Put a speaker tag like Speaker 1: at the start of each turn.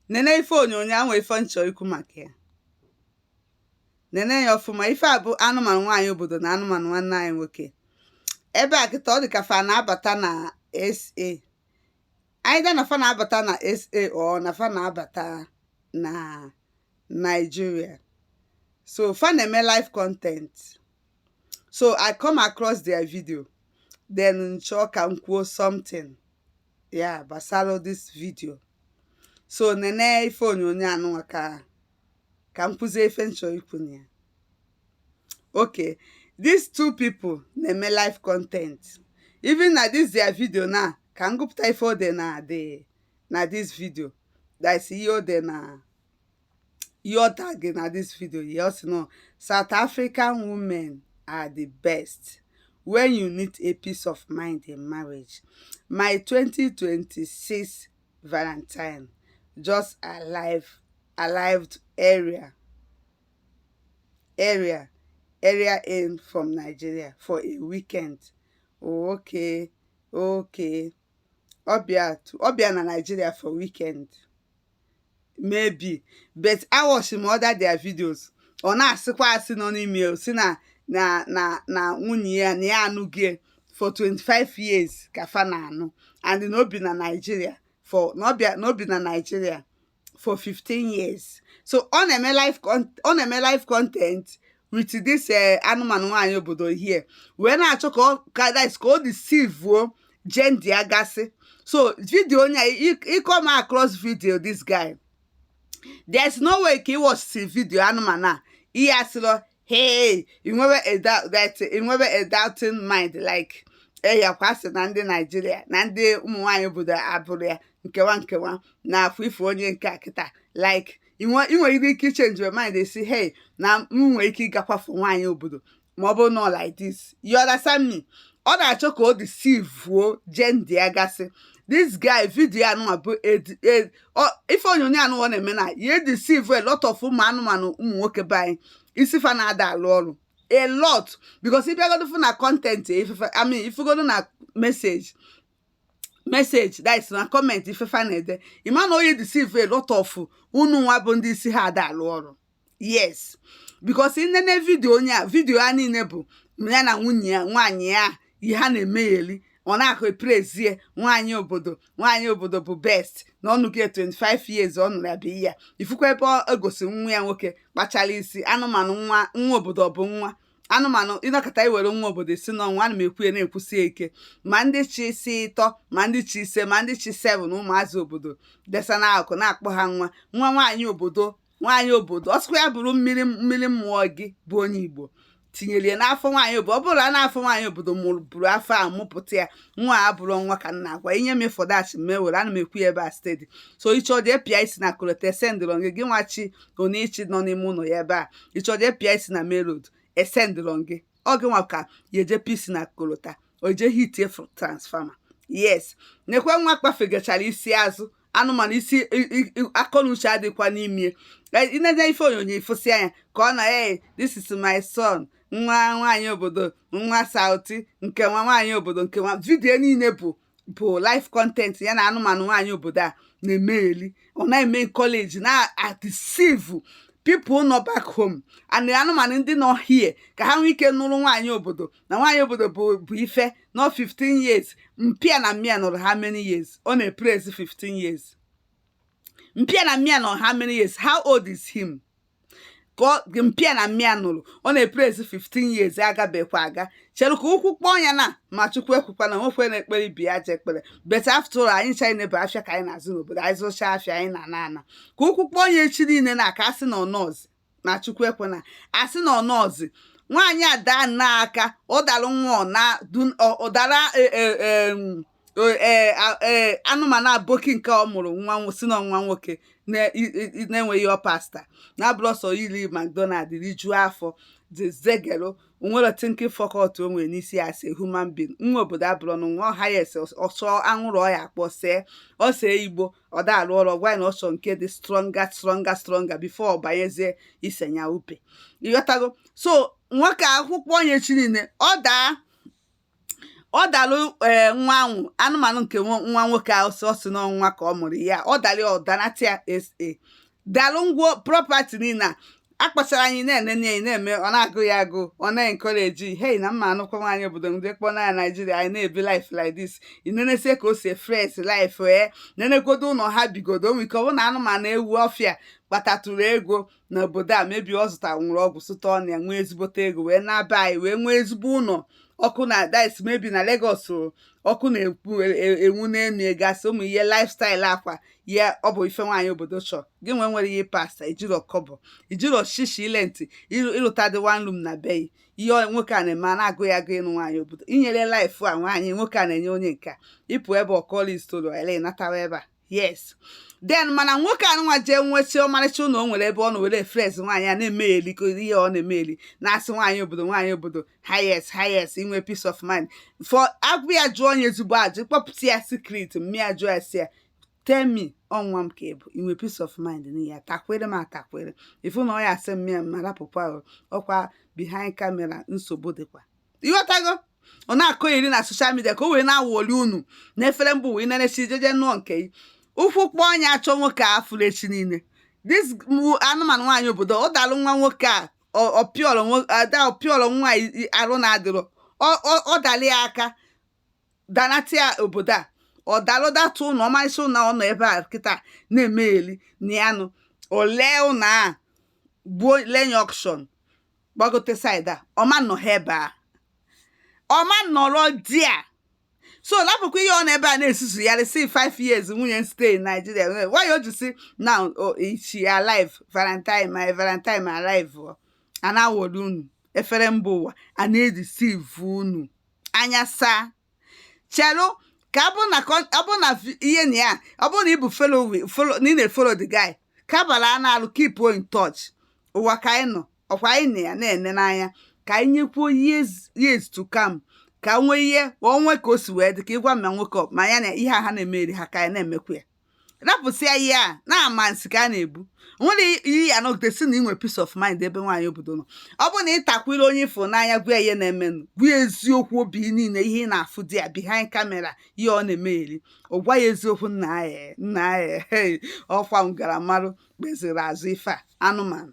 Speaker 1: nene ife onyonyo ahụ ife nchọ ikwu maka ya. Nene ya ọfụma. Ife a bụ anụmanụ nwaanyị obodo na anụmanụ nwanne anyị nwoke. Ebe a kịta ọ dị ka fa na-abata na SA. Either na fa na-abata na SA or na fa na-abata na Nigeria. So fa na-eme live content. So I come across their video. Then nchọ ka m kwuo something. Yeah, gbasara this video. So nene ife onyonyo anụnwa ka m kwuzie ife nchọ ikwu na ya. Okay, these two people na-eme live content. Even na this their video now, ka m gụpụta ife ode na this video. That is ihe ode na your tag na this video. You also know South African women are the best when you need a peace of mind in marriage. My 2026 Valentine just arrived area in from Nigeria for a weekend. Oh, okay. Obia na Nigeria for weekend. Maybe. But I watch him other their videos. Ọ na-asịkwa asị nọ n'ime si na nwunye ya na ya anụghị for 25 years ka fa na-anụ. And no be na Nigeria for no be na Nigeria for 15 years. So on a live content with this Anụmanụ Nwaanyị obodo here. When I talk that is called deceive gender agasị. So video he come across video this guy. There's no way he watch the video anụmanụ. He asked, hey, you never a doubting mind like ya kwasị na ndị Nigeria na ndị ụmụ nwaanyị obodo abụrụ ya nkewa na afọ ife onye nke akịta like inwe ike change your mind. They say hey na nwere ike ịgakwafu nwaanyị obodo ma ọ bụ no like this. You understand me? Ọ na-achọ ka o deceive gender ya gasị. This guy video anụnwa bụ ife onyonyo anụnwa na-eme na ye deceive a lot of ụmụ anụmanụ ụmụ nwoke be anyị isi fa na-ada alụ ọrụ a lot because if you go to na content if you go to na message that is na comment if fa na-ede ima na oyi deceive a lot of unu nwa bụ ndị isi ha ada alụ ọrụ. Yes, because inene video a niile bụ ya na nwunye ya nwaanyị ya ihe ha na-emegheli. Ọ na-akụ praise nwaanyị obodo bụ best na ọnụge 25 years ọ nụrụ ya bụ ya. Ifukwa ebe o gosi nwa ya nwoke kpachara isi anụmanụ nwa obodo bụ nwa anụmanụ ịnọkọta iwere nwa obodo si n'ọnwa. Ana m ekwu ya na-ekwusi ike ma ndị chi isi ịtọ ma ndị chi ise ma ndị chi 7 ụmụazị obodo desa na akụ na-akpọ ha nwa nwaanyị obodo ọ sịkwa ya bụrụ mmiri mmụọ gị bụ onye Igbo tinyere n'afọ nwaanyị obodo. Ọ bụrụ na n'afọ nwaanyị obodo bụrụ afọ a mụpụta ya nwa a bụrụ nwa ka nna agwa inye m fọdachi mewere. Ana m ekwu ya ebe a steady. So ịchọ dị pịa isi na kolota esendịrọ gị nwachi onichi nọ n'ime ụlọ ya ebe a ịchọ dị pịa isi na main road esendịrọ gị ọ gị nwa ka ya eje pịa isi na kolota o je hitie transformer. Yes, nekwe nwa kpafegachara isi azụ anụmanụ isi akọnuche adịkwa n'ime inene ife onyonyo ifosi anya ka ọ na hey this is my son nwa nwaanyị obodo nwa sauti nke nwa nwaanyị obodo nke nwa. Video niile bụ live content ya na anụmanụ nwaanyị obodo a na-emegheli. Ọ na-eme college na deceive people nọ back home and anụmanụ ndị nọ here ka ha nwee ike nụrụ nwaanyị obodo na nwaanyị obodo bụ ife no 15 years. Mpịa na mmịa nụrụ how many years? Ọ na-praise 15 years. Mpịa na mmịa nụrụ how many years? How old is him? Mpịa na mmịa nụrụ ọ na-epraise 15 years agabekwa aga. Chere ka ụkwụ kpọọ ya na ma Chukwu ekwukwa na nwekwe na-ekpere ibi ya je ekpere. But after all anyị chine bụ afịa ka anyị na-azụ n'obodo anyị zụcha afịa anyị na ka ụkwụ kpọọ ya echi niile na aka asị na ọnọzi na Chukwu ekwe na asị na ọnọzi nwaanyị ada n'aka ọ dara nwa ọ dara anụmanụ aboki nke ọ mụrụ nwa si na nwa nwoke na-enweghị ọpasta na blọsọ iri McDonald rijuo afọ zegero onwere tinking faculty o nwere n'isi ya se human being. Nwa obodo abụrụ na nwa ọha ya ese ọsọ anwụrụ ọya akpọ see Igbo ọ da arụ ọrụ gwa na ọsọ nke dị stronger before ọ banyezie isenya upe ịghọtago. So nwoke akwụkwọ onye chi niile ọ daa ọ dalụ nwa anwụ anụmanụ nke nwa nwoke ahụ sọsị n'ọnwa ka ọ mụrụ ya ọ dalị ọdanatia SA dalụ ngwo property niile akpachara anyị na-enene anyị na-eme ọ na-agụ ya agụ ọ na-encourage hey na mma anụkwa nwaanyị obodo ndị kpọ na Nigeria anyị na-ebi life like this inenesie ka o si fresh life nenegodo ụlọ ha bigodo onwe ike ọ bụ na anụmanụ ewu ọfịa kpatatụrụ ego n'obodo a mebi ọ zụta nwụrụ ọgwụ sụta ọnụ ya nwee ezigbote ego wee na-aba anyị wee nwee ezigbo ụlọ ọkụ na dice mebi na Lagos ọkụ na-enwu n'elu gasị ụmụ ihe lifestyle akwa ya ọ bụ ife nwaanyị obodo chọọ gị nwere ihe pasta ijiro kọbọ ijiro shishi ile ntị ịlụta dị one room na be ihe nwoke a na-eme na-agụ ya agụ ịnụ nwaanyị obodo inyere life a nwaanyị nwoke a na-enye onye nka ịpụ ebe ọkọla istoro ele natawa ebe a yes then mana nwoke anụnwa jee nwechie ọmarịcha ụlọ o nwere ebe ọ na were fres nwaanyị a na-emegheli ihe ọ na-emegheli na-asị nwaanyị obodo highest inwe peace of mind for agwụ ya jụọ onye ezigbo ajụ kpọpụta ya secret mmịa jụọ ya si ya tell me ọnwa m ka ebu inwe peace of mind n'ihe atakwere m atakwere ifu na ọ ya asị mmịa mara pụpa ọkwa behind camera nsogbu dịkwa ịghọtago ọ na-akọ iri na social media ka o wee na-awọli unu na efere mbụ wee na-esi jeje nụọ nke ụkwụ kpọọ onye achọ nwoke a afụrụ echi niile this anụmanụ nwaanyị obodo ọ dalụ nwa nwoke a ọpịọrọ nwa arụ na-adịrọ ọ dalị ya aka danatia obodo a ọ dalụ datụ ụlọ ọmarịcha ụlọ ọ nọ ebe a kịta na-emegheli na ya nụ ole ụlọ a gbuo lenye ọkshọn gbagote saịda ọma nọ ha ebe a ọma nọrọ di a so lapụkwa ihe ọ na ebe a na-esusu ya si 5 years nwunye stay in Nigeria why o ji si now she alive Valentine alive a na-awọrọ unu efere mba ụwa a na-edisive unu anya saa chelu ka ọ bụ na ihe na ya ọ bụ na ịbụ follow na ị na-efolo the guy kabala a na-alụ keep in touch ụwa ka anyị nọ ọkwa anyị na ya na-ene n'anya ka anyị nyekwuo years to come ka nwee ihe onwe ka o si wee dị ka ịgwa ma nwoke ma ya na ihe ha na-emeri ha ka anyị na-emekwa ya rapụsịa ihe a na-ama nsị ka a na-ebu nwere ihe ya nọgide si na inwe peace of mind ebe nwaanyị obodo nọ ọ bụ na ịtakwere onye ifo n'anya gwa ihe na-emenụ gwa eziokwu obi niile ihe ị na-afụ dị ya behind camera ihe ọ na-emegheri ọ gwa ya eziokwu nna ya ọkwa ngara marụ kpeziri azụ ife a anụmanụ